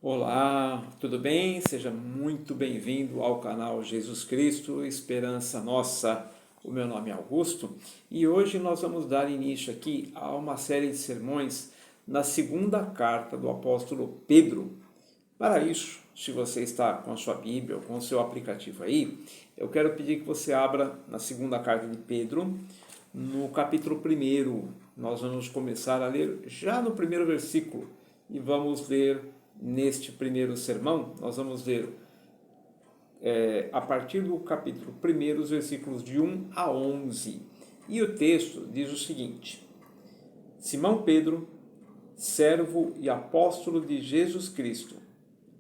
Olá, tudo bem? Seja muito bem-vindo ao canal Jesus Cristo, Esperança Nossa. O meu nome é Augusto e hoje nós vamos dar início aqui a uma série de sermões na segunda carta do apóstolo Pedro. Para isso, se você está com a sua Bíblia ou com o seu aplicativo aí, eu quero pedir que você abra na segunda carta de Pedro, no capítulo 1. Nós vamos começar a ler já no primeiro versículo e vamos ler neste primeiro sermão, nós vamos ler a partir do capítulo 1, os versículos de 1 a 11. E o texto diz o seguinte: Simão Pedro, servo e apóstolo de Jesus Cristo,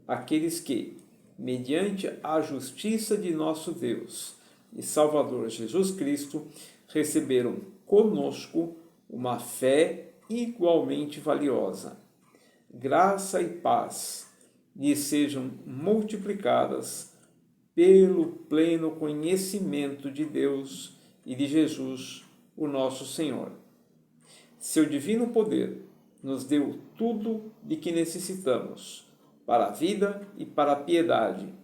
aqueles que, mediante a justiça de nosso Deus e Salvador Jesus Cristo, receberam conosco uma fé igualmente valiosa. Graça e paz lhes sejam multiplicadas pelo pleno conhecimento de Deus e de Jesus, o nosso Senhor. Seu divino poder nos deu tudo de que necessitamos para a vida e para a piedade,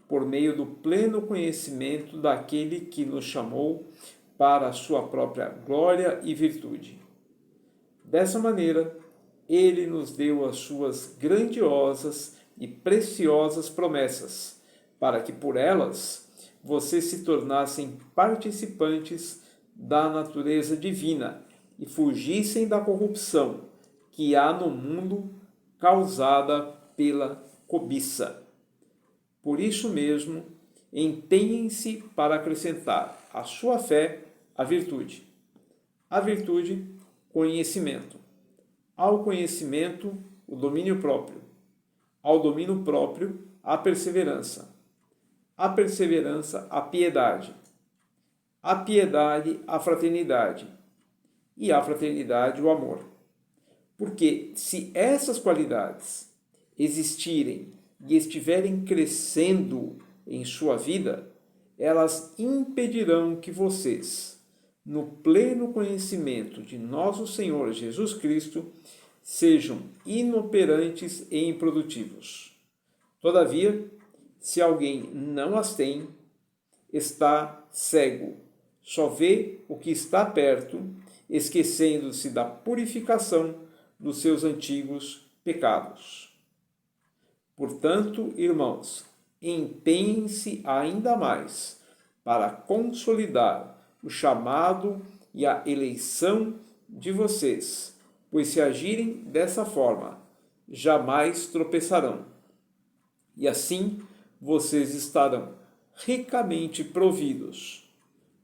por meio do pleno conhecimento daquele que nos chamou para a sua própria glória e virtude. Dessa maneira, ele nos deu as suas grandiosas e preciosas promessas, para que por elas vocês se tornassem participantes da natureza divina e fugissem da corrupção que há no mundo causada pela cobiça. Por isso mesmo, empenhem-se para acrescentar à sua fé a virtude, conhecimento, ao conhecimento, o domínio próprio, ao domínio próprio, a perseverança, a piedade, a fraternidade, e a fraternidade, o amor. Porque se essas qualidades existirem e estiverem crescendo em sua vida, elas impedirão que vocês, no pleno conhecimento de nosso Senhor Jesus Cristo, sejam inoperantes e improdutivos. Todavia, se alguém não as tem, está cego, só vê o que está perto, esquecendo-se da purificação dos seus antigos pecados. Portanto, irmãos, empenhem-se ainda mais para consolidar o chamado e a eleição de vocês, pois se agirem dessa forma, jamais tropeçarão. E assim vocês estarão ricamente providos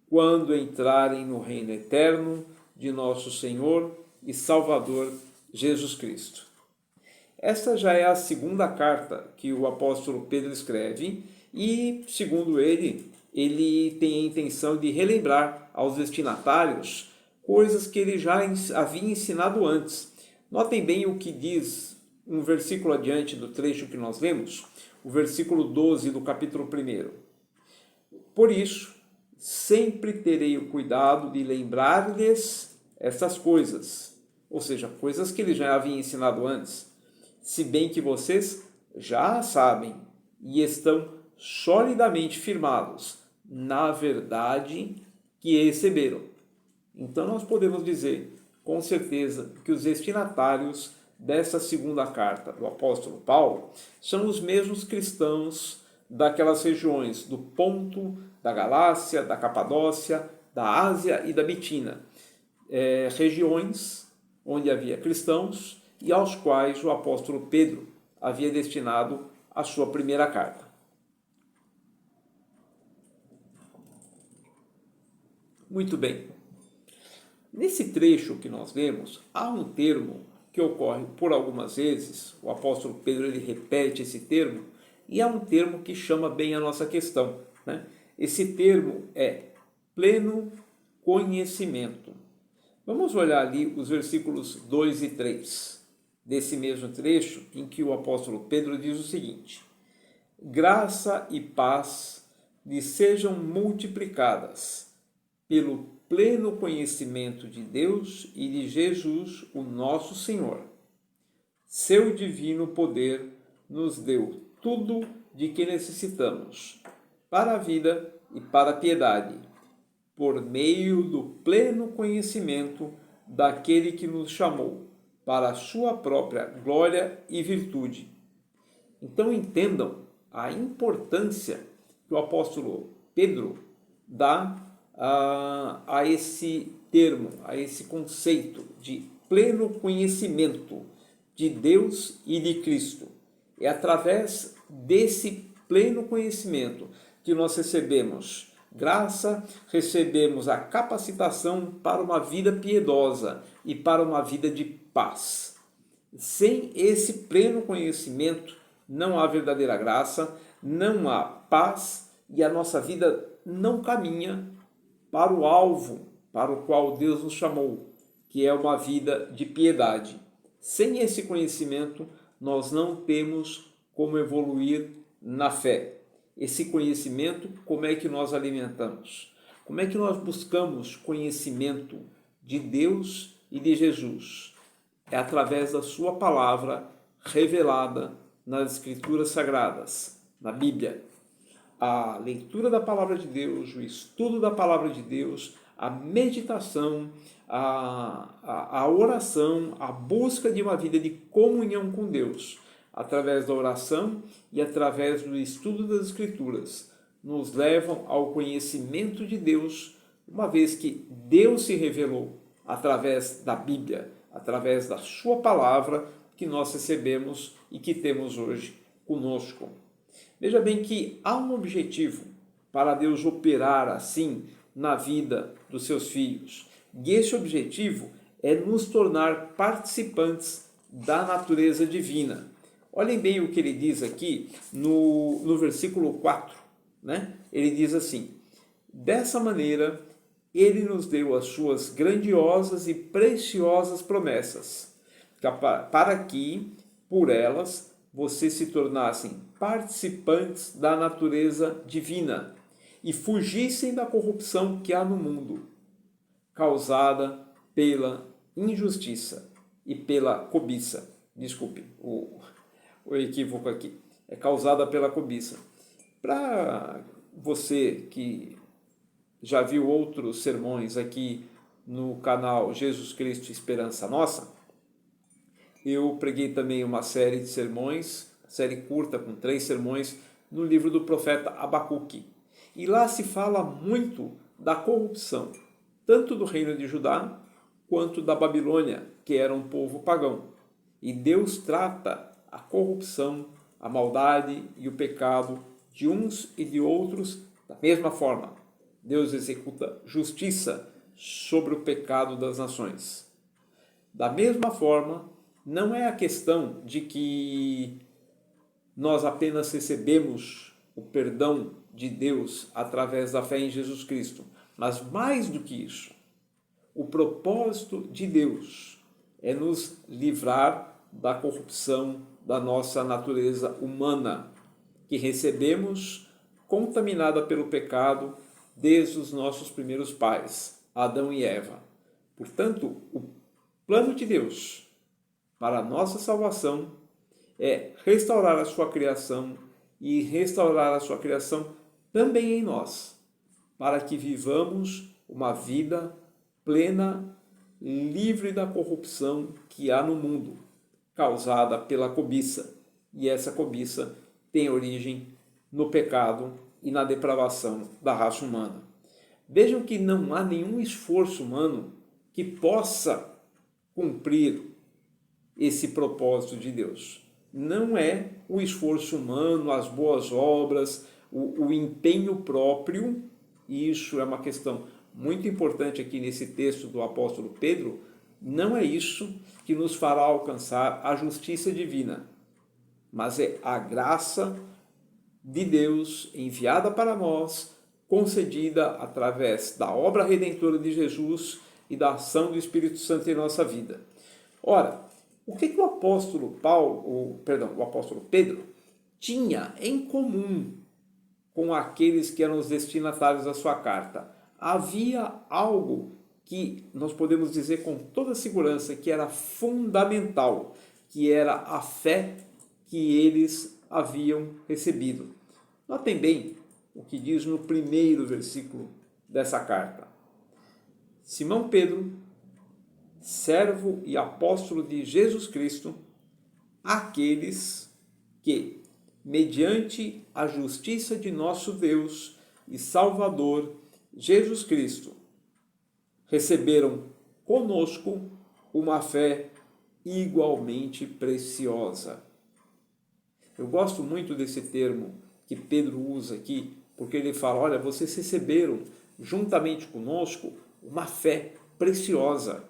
quando entrarem no reino eterno de nosso Senhor e Salvador Jesus Cristo. Esta já é a segunda carta que o apóstolo Pedro escreve e, segundo ele tem a intenção de relembrar aos destinatários coisas que ele já havia ensinado antes. Notem bem o que diz um versículo adiante do trecho que nós lemos, o versículo 12 do capítulo 1. Por isso, sempre terei o cuidado de lembrar-lhes estas coisas, ou seja, coisas que ele já havia ensinado antes, se bem que vocês já sabem e estão solidamente firmados na verdade que receberam. Então nós podemos dizer com certeza que os destinatários dessa segunda carta do apóstolo Paulo são os mesmos cristãos daquelas regiões do Ponto, da Galácia, da Capadócia, da Ásia e da Bitínia, regiões onde havia cristãos e aos quais o apóstolo Pedro havia destinado a sua primeira carta. Muito bem. Nesse trecho que nós vemos, há um termo que ocorre por algumas vezes, o apóstolo Pedro ele repete esse termo, e é um termo que chama bem a nossa questão, né? Esse termo é pleno conhecimento. Vamos olhar ali os versículos 2 e 3 desse mesmo trecho em que o apóstolo Pedro diz o seguinte: graça e paz lhe sejam multiplicadas pelo pleno conhecimento de Deus e de Jesus, o nosso Senhor. Seu divino poder nos deu tudo de que necessitamos para a vida e para a piedade, por meio do pleno conhecimento daquele que nos chamou para a sua própria glória e virtude. Então entendam a importância que o apóstolo Pedro dá a esse termo, a esse conceito de pleno conhecimento de Deus e de Cristo. É através desse pleno conhecimento que nós recebemos graça, recebemos a capacitação para uma vida piedosa e para uma vida de paz. Sem esse pleno conhecimento, não há verdadeira graça, não há paz e a nossa vida não caminha para o alvo para o qual Deus nos chamou, que é uma vida de piedade. Sem esse conhecimento, nós não temos como evoluir na fé. Esse conhecimento, como é que nós alimentamos? Como é que nós buscamos conhecimento de Deus e de Jesus? É através da sua palavra revelada nas Escrituras Sagradas, na Bíblia. A leitura da palavra de Deus, o estudo da palavra de Deus, a meditação, a oração, a busca de uma vida de comunhão com Deus, através da oração e através do estudo das Escrituras, nos levam ao conhecimento de Deus, uma vez que Deus se revelou através da Bíblia, através da sua palavra que nós recebemos e que temos hoje conosco. Veja bem que há um objetivo para Deus operar assim na vida dos seus filhos. E esse objetivo é nos tornar participantes da natureza divina. Olhem bem o que ele diz aqui no versículo 4. Né? Ele diz assim: dessa maneira, ele nos deu as suas grandiosas e preciosas promessas, para que, por elas, vocês se tornassem participantes da natureza divina e fugissem da corrupção que há no mundo, causada pela injustiça e pela cobiça. Desculpe o equívoco aqui. É causada pela cobiça. Para você que já viu outros sermões aqui no canal Jesus Cristo Esperança Nossa, eu preguei também uma série de sermões, série curta com 3 sermões, no livro do profeta Abacuque. E lá se fala muito da corrupção, tanto do reino de Judá quanto da Babilônia, que era um povo pagão. E Deus trata a corrupção, a maldade e o pecado de uns e de outros da mesma forma. Deus executa justiça sobre o pecado das nações. Da mesma forma, não é a questão de que nós apenas recebemos o perdão de Deus através da fé em Jesus Cristo, mas mais do que isso, o propósito de Deus é nos livrar da corrupção da nossa natureza humana, que recebemos contaminada pelo pecado desde os nossos primeiros pais, Adão e Eva. Portanto, o plano de Deus para a nossa salvação é restaurar a sua criação e restaurar a sua criação também em nós, para que vivamos uma vida plena, livre da corrupção que há no mundo, causada pela cobiça. E essa cobiça tem origem no pecado e na depravação da raça humana. Vejam que não há nenhum esforço humano que possa cumprir esse propósito de Deus. Não é o esforço humano, as boas obras, o empenho próprio. E isso é uma questão muito importante aqui nesse texto do apóstolo Pedro. Não é isso que nos fará alcançar a justiça divina, mas é a graça de Deus enviada para nós, concedida através da obra redentora de Jesus e da ação do Espírito Santo em nossa vida. Ora, o que o apóstolo Pedro tinha em comum com aqueles que eram os destinatários da sua carta? Havia algo que nós podemos dizer com toda segurança que era fundamental, que era a fé que eles haviam recebido. Notem bem o que diz no primeiro versículo dessa carta. Simão Pedro, servo e apóstolo de Jesus Cristo, àqueles que, mediante a justiça de nosso Deus e Salvador Jesus Cristo, receberam conosco uma fé igualmente preciosa. Eu gosto muito desse termo que Pedro usa aqui, porque ele fala, olha, vocês receberam juntamente conosco uma fé preciosa.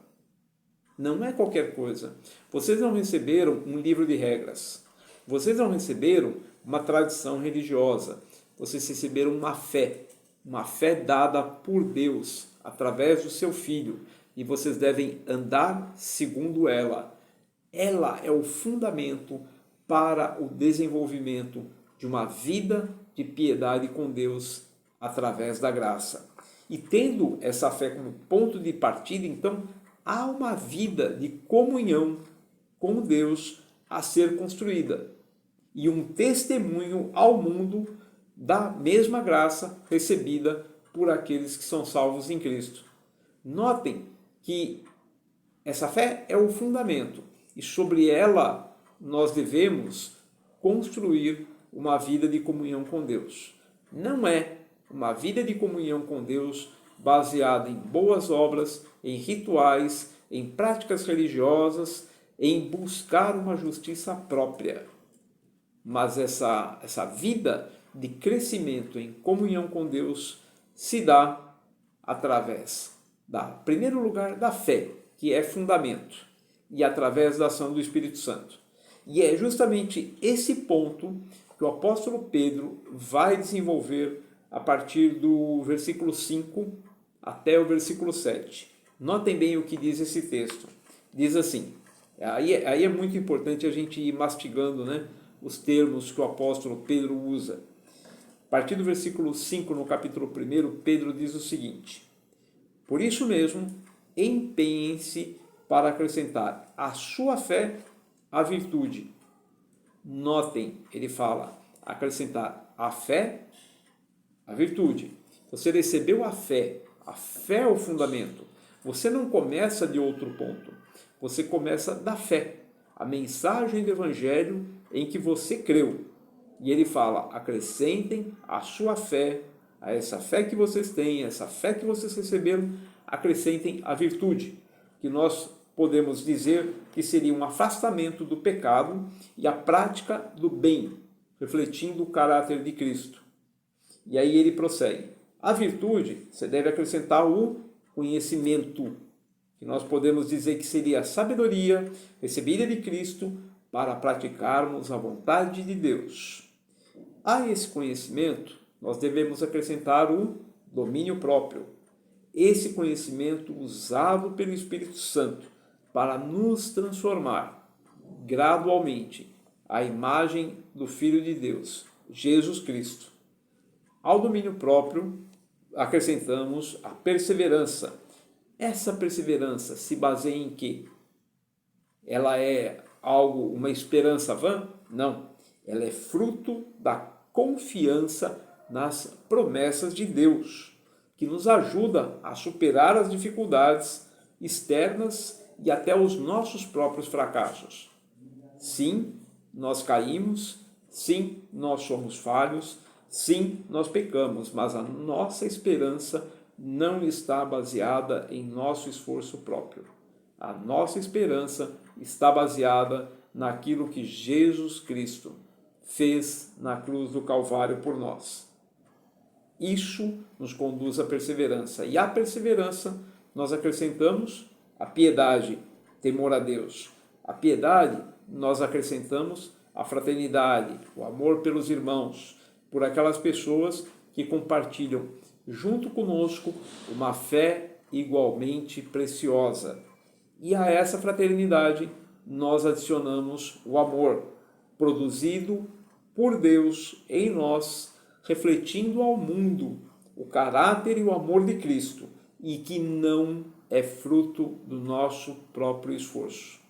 Não é qualquer coisa. Vocês não receberam um livro de regras. Vocês não receberam uma tradição religiosa. Vocês receberam uma fé dada por Deus através do seu Filho, e vocês devem andar segundo ela. Ela é o fundamento para o desenvolvimento de uma vida de piedade com Deus através da graça. E tendo essa fé como ponto de partida, então, há uma vida de comunhão com Deus a ser construída e um testemunho ao mundo da mesma graça recebida por aqueles que são salvos em Cristo. Notem que essa fé é o fundamento e sobre ela nós devemos construir uma vida de comunhão com Deus. Não é uma vida de comunhão com Deus baseada em boas obras, em rituais, em práticas religiosas, em buscar uma justiça própria. Mas essa vida de crescimento em comunhão com Deus se dá através, em primeiro lugar, da fé, que é fundamento, e através da ação do Espírito Santo. E é justamente esse ponto que o apóstolo Pedro vai desenvolver a partir do versículo 5 até o versículo 7. Notem bem o que diz esse texto. Diz assim, aí é muito importante a gente ir mastigando, os termos que o apóstolo Pedro usa. A partir do versículo 5, no capítulo 1, Pedro diz o seguinte: por isso mesmo, empenhem-se para acrescentar à sua fé a virtude. Notem, ele fala, acrescentar a fé, a virtude. Você recebeu a fé é o fundamento. Você não começa de outro ponto, você começa da fé, a mensagem do Evangelho em que você creu. E ele fala, acrescentem a sua fé, a essa fé que vocês têm, essa fé que vocês receberam, acrescentem a virtude, que nós podemos dizer que seria um afastamento do pecado e a prática do bem, refletindo o caráter de Cristo. E aí ele prossegue. A virtude, você deve acrescentar o conhecimento, que nós podemos dizer que seria a sabedoria recebida de Cristo para praticarmos a vontade de Deus. A esse conhecimento, nós devemos acrescentar o domínio próprio. Esse conhecimento usado pelo Espírito Santo para nos transformar gradualmente à imagem do Filho de Deus, Jesus Cristo. Ao domínio próprio, acrescentamos a perseverança. Essa perseverança se baseia em quê? Ela é uma esperança vã? Não. Ela é fruto da confiança nas promessas de Deus, que nos ajuda a superar as dificuldades externas e até os nossos próprios fracassos. Sim, nós caímos, sim, nós somos falhos, sim, nós pecamos, mas a nossa esperança não está baseada em nosso esforço próprio. A nossa esperança está baseada naquilo que Jesus Cristo fez na cruz do Calvário por nós. Isso nos conduz à perseverança. E à perseverança nós acrescentamos a piedade, temor a Deus. A piedade nós acrescentamos a fraternidade, o amor pelos irmãos, por aquelas pessoas que compartilham junto conosco uma fé igualmente preciosa. E a essa fraternidade nós adicionamos o amor, produzido por Deus em nós, refletindo ao mundo o caráter e o amor de Cristo, e que não é fruto do nosso próprio esforço.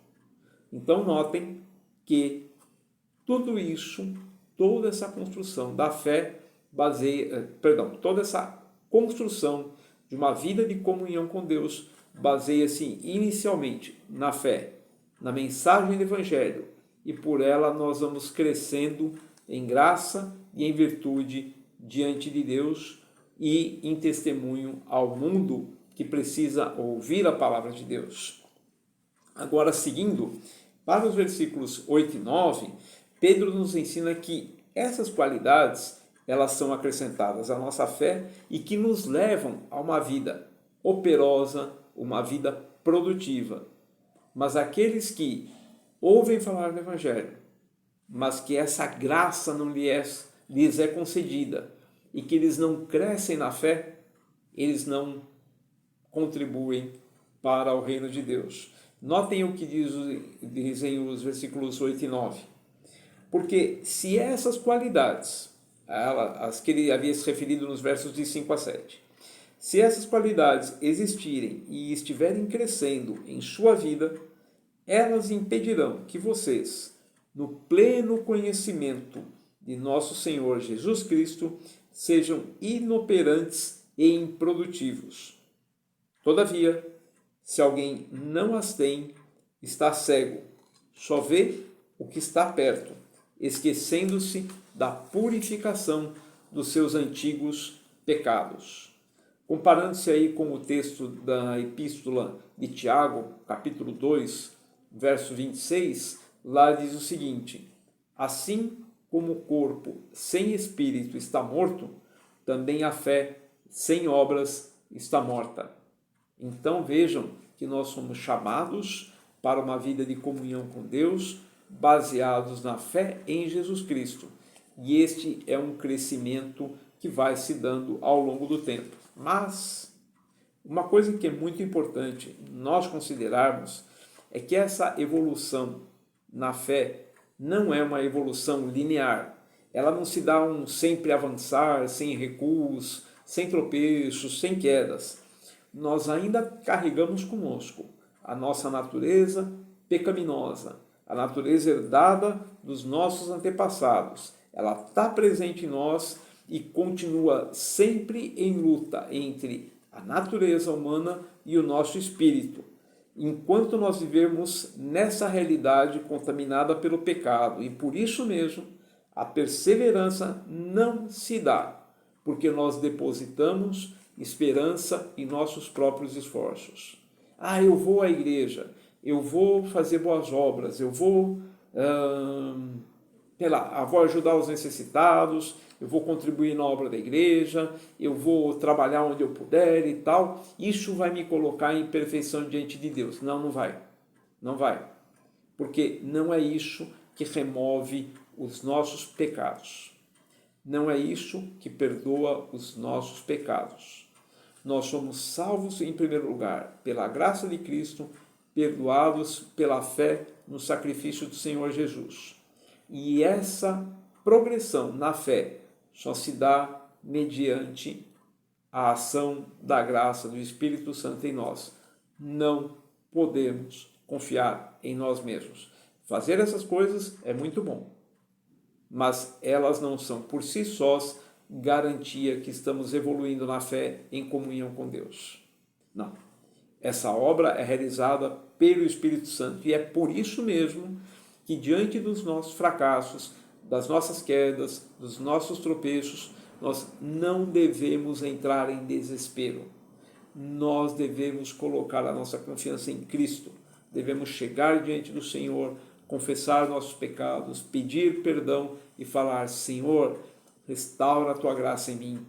Então notem que Tudo isso, toda essa construção da fé toda essa construção de uma vida de comunhão com Deus baseia-se inicialmente na fé, na mensagem do Evangelho, e por ela nós vamos crescendo em graça e em virtude diante de Deus e em testemunho ao mundo que precisa ouvir a palavra de Deus. Agora, seguindo para os versículos 8 e 9, Pedro nos ensina que essas qualidades elas são acrescentadas à nossa fé e que nos levam a uma vida operosa, uma vida produtiva. Mas aqueles que ouvem falar do Evangelho, mas que essa graça não lhes é concedida e que eles não crescem na fé, eles não contribuem para o reino de Deus. Notem o que dizem os versículos 8 e 9. Porque se essas qualidades, as que ele havia se referido nos versos de 5 a 7, se essas qualidades existirem e estiverem crescendo em sua vida, elas impedirão que vocês, no pleno conhecimento de nosso Senhor Jesus Cristo, sejam inoperantes e improdutivos. Todavia, se alguém não as tem, está cego, só vê o que está perto, esquecendo-se da purificação dos seus antigos pecados. Comparando-se aí com o texto da epístola de Tiago, capítulo 2, verso 26, lá diz o seguinte: assim como o corpo sem espírito está morto, também a fé sem obras está morta. Então vejam que nós somos chamados para uma vida de comunhão com Deus, baseados na fé em Jesus Cristo. E este é um crescimento que vai se dando ao longo do tempo. Mas uma coisa que é muito importante nós considerarmos é que essa evolução na fé não é uma evolução linear. Ela não se dá um sempre avançar, sem recuos, sem tropeços, sem quedas. Nós ainda carregamos conosco a nossa natureza pecaminosa, a natureza herdada dos nossos antepassados. Ela está presente em nós e continua sempre em luta entre a natureza humana e o nosso espírito, enquanto nós vivemos nessa realidade contaminada pelo pecado. E por isso mesmo, a perseverança não se dá, porque nós depositamos esperança em nossos próprios esforços. Eu vou à igreja, eu vou fazer boas obras, eu vou, vou ajudar os necessitados, eu vou contribuir na obra da igreja, eu vou trabalhar onde eu puder e tal. Isso vai me colocar em perfeição diante de Deus. Não, não vai. Não vai. Porque não é isso que remove os nossos pecados. Não é isso que perdoa os nossos pecados. Nós somos salvos, em primeiro lugar, pela graça de Cristo, perdoados pela fé no sacrifício do Senhor Jesus. E essa progressão na fé só se dá mediante a ação da graça do Espírito Santo em nós. Não podemos confiar em nós mesmos. Fazer essas coisas é muito bom, mas elas não são por si sós garantia que estamos evoluindo na fé em comunhão com Deus. Não. Essa obra é realizada pelo Espírito Santo e é por isso mesmo que diante dos nossos fracassos, das nossas quedas, dos nossos tropeços, nós não devemos entrar em desespero. Nós devemos colocar a nossa confiança em Cristo. Devemos chegar diante do Senhor, confessar nossos pecados, pedir perdão e falar: Senhor, restaura a tua graça em mim.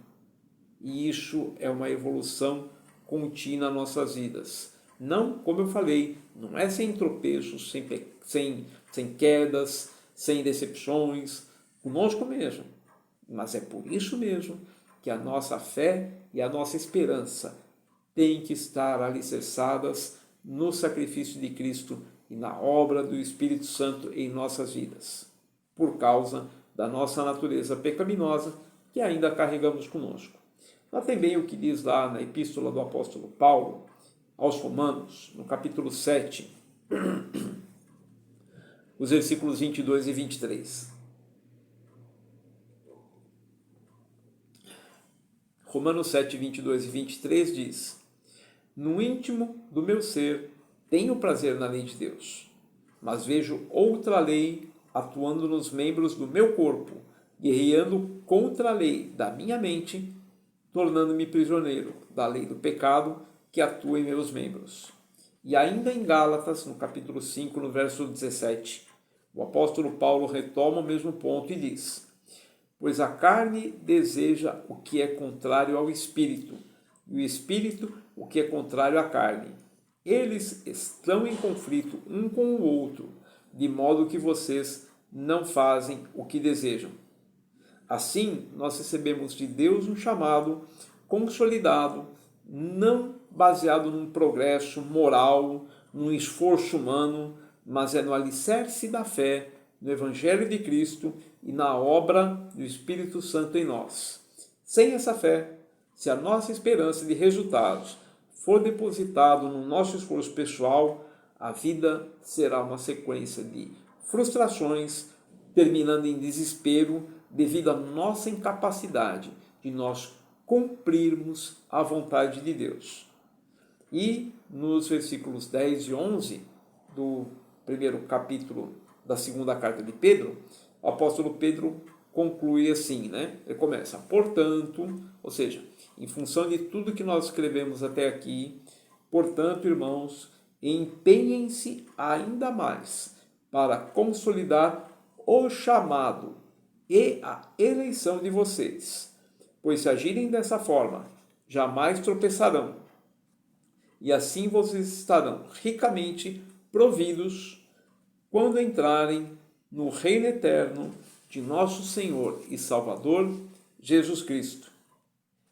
E isso é uma evolução contínua nas nossas vidas. Não, como eu falei, não é sem tropeços, sem quedas, sem decepções, conosco mesmo. Mas é por isso mesmo que a nossa fé e a nossa esperança têm que estar alicerçadas no sacrifício de Cristo e na obra do Espírito Santo em nossas vidas, por causa da nossa natureza pecaminosa que ainda carregamos conosco. Notem bem o que diz lá na epístola do apóstolo Paulo aos Romanos, no capítulo 7, os versículos 22 e 23. Romanos 7, 22 e 23 diz: no íntimo do meu ser tenho prazer na lei de Deus, mas vejo outra lei atuando nos membros do meu corpo, guerreando contra a lei da minha mente, tornando-me prisioneiro da lei do pecado que atua em meus membros. E ainda em Gálatas, no capítulo 5, no verso 17, o apóstolo Paulo retoma o mesmo ponto e diz: pois a carne deseja o que é contrário ao espírito, e o espírito o que é contrário à carne. Eles estão em conflito um com o outro, de modo que vocês não fazem o que desejam. Assim, nós recebemos de Deus um chamado consolidado, não baseado num progresso moral, num esforço humano, mas é no alicerce da fé, no Evangelho de Cristo e na obra do Espírito Santo em nós. Sem essa fé, se a nossa esperança de resultados for depositado no nosso esforço pessoal, a vida será uma sequência de frustrações, terminando em desespero devido à nossa incapacidade de nós cumprirmos a vontade de Deus. E nos versículos 10 e 11 do primeiro capítulo da segunda carta de Pedro, o apóstolo Pedro conclui assim, né? Ele começa: portanto, ou seja, em função de tudo que nós escrevemos até aqui, portanto, irmãos, empenhem-se ainda mais para consolidar o chamado e a eleição de vocês, pois se agirem dessa forma, jamais tropeçarão, e assim vocês estarão ricamente providos quando entrarem no reino eterno de nosso Senhor e Salvador Jesus Cristo.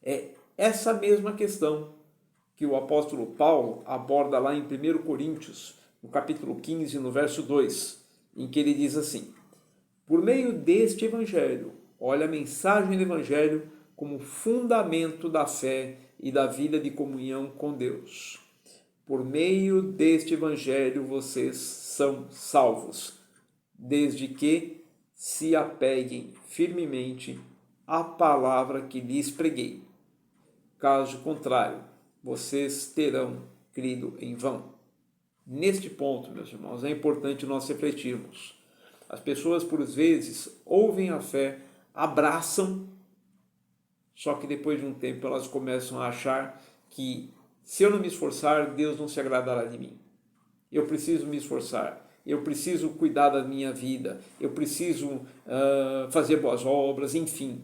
É essa mesma questão que o apóstolo Paulo aborda lá em 1 Coríntios, no capítulo 15, no verso 2, em que ele diz assim: por meio deste evangelho, olha a mensagem do evangelho como fundamento da fé e da vida de comunhão com Deus. Por meio deste evangelho vocês são salvos, desde que se apeguem firmemente à palavra que lhes preguei. Caso contrário, vocês terão crido em vão. Neste ponto, meus irmãos, é importante nós refletirmos. As pessoas, por vezes, ouvem a fé, abraçam, só que depois de um tempo elas começam a achar que, se eu não me esforçar, Deus não se agradará de mim. Eu preciso me esforçar, eu preciso cuidar da minha vida, eu preciso fazer boas obras, enfim.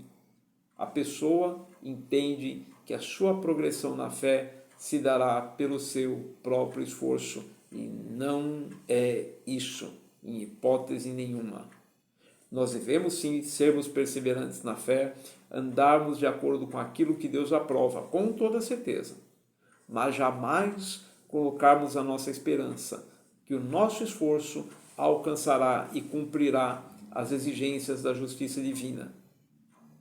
A pessoa entende que a sua progressão na fé se dará pelo seu próprio esforço, e não é isso, em hipótese nenhuma. Nós devemos sim sermos perseverantes na fé, andarmos de acordo com aquilo que Deus aprova, com toda certeza, mas jamais colocarmos a nossa esperança que o nosso esforço alcançará e cumprirá as exigências da justiça divina,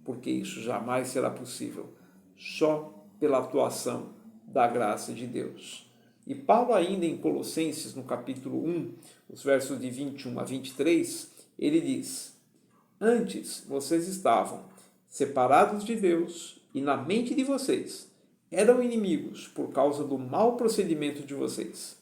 porque isso jamais será possível, só pela atuação da graça de Deus. E Paulo ainda em Colossenses, no capítulo 1, os versos de 21 a 23, ele diz: antes vocês estavam separados de Deus e na mente de vocês eram inimigos por causa do mau procedimento de vocês.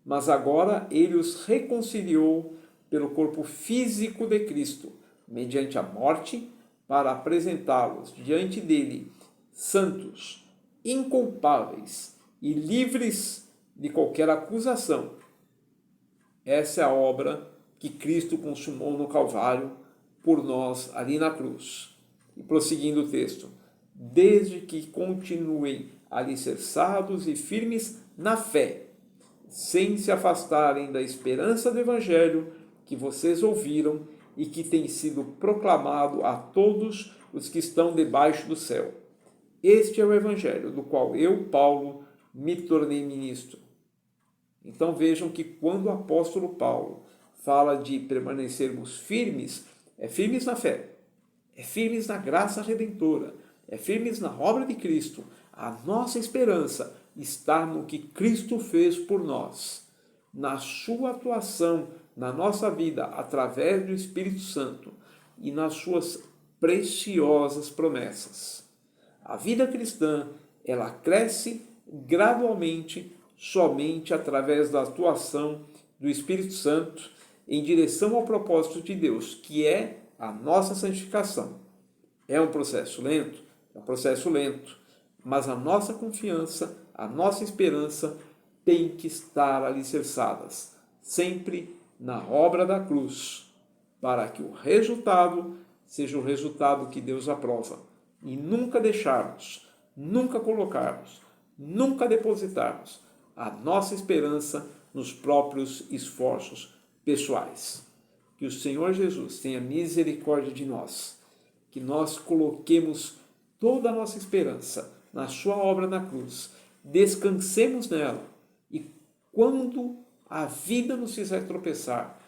Mas agora ele os reconciliou pelo corpo físico de Cristo, mediante a morte, para apresentá-los diante dele santos, inculpáveis e livres de qualquer acusação. Essa é a obra que Cristo consumou no Calvário por nós ali na cruz. E prosseguindo o texto: desde que continuem alicerçados e firmes na fé, sem se afastarem da esperança do Evangelho que vocês ouviram e que tem sido proclamado a todos os que estão debaixo do céu. Este é o Evangelho do qual eu, Paulo, me tornei ministro. Então vejam que quando o apóstolo Paulo fala de permanecermos firmes, é firmes na fé, é firmes na graça redentora, é firmes na obra de Cristo. A nossa esperança está no que Cristo fez por nós, na sua atuação na nossa vida através do Espírito Santo e nas suas preciosas promessas. A vida cristã, ela cresce gradualmente somente através da atuação do Espírito Santo em direção ao propósito de Deus, que é a nossa santificação. É um processo lento? É um processo lento, mas a nossa confiança, a nossa esperança tem que estar alicerçadas sempre na obra da cruz, para que o resultado seja o resultado que Deus aprova e nunca deixarmos, nunca colocarmos, nunca depositarmos a nossa esperança nos próprios esforços pessoais. Que o Senhor Jesus tenha misericórdia de nós, que nós coloquemos toda a nossa esperança na sua obra na cruz, descansemos nela e quando a vida nos fizer tropeçar,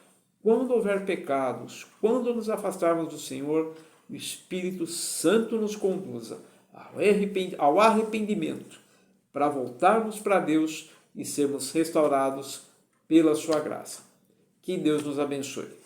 quando houver pecados, quando nos afastarmos do Senhor, o Espírito Santo nos conduza ao arrependimento, para voltarmos para Deus e sermos restaurados pela sua graça. Que Deus nos abençoe.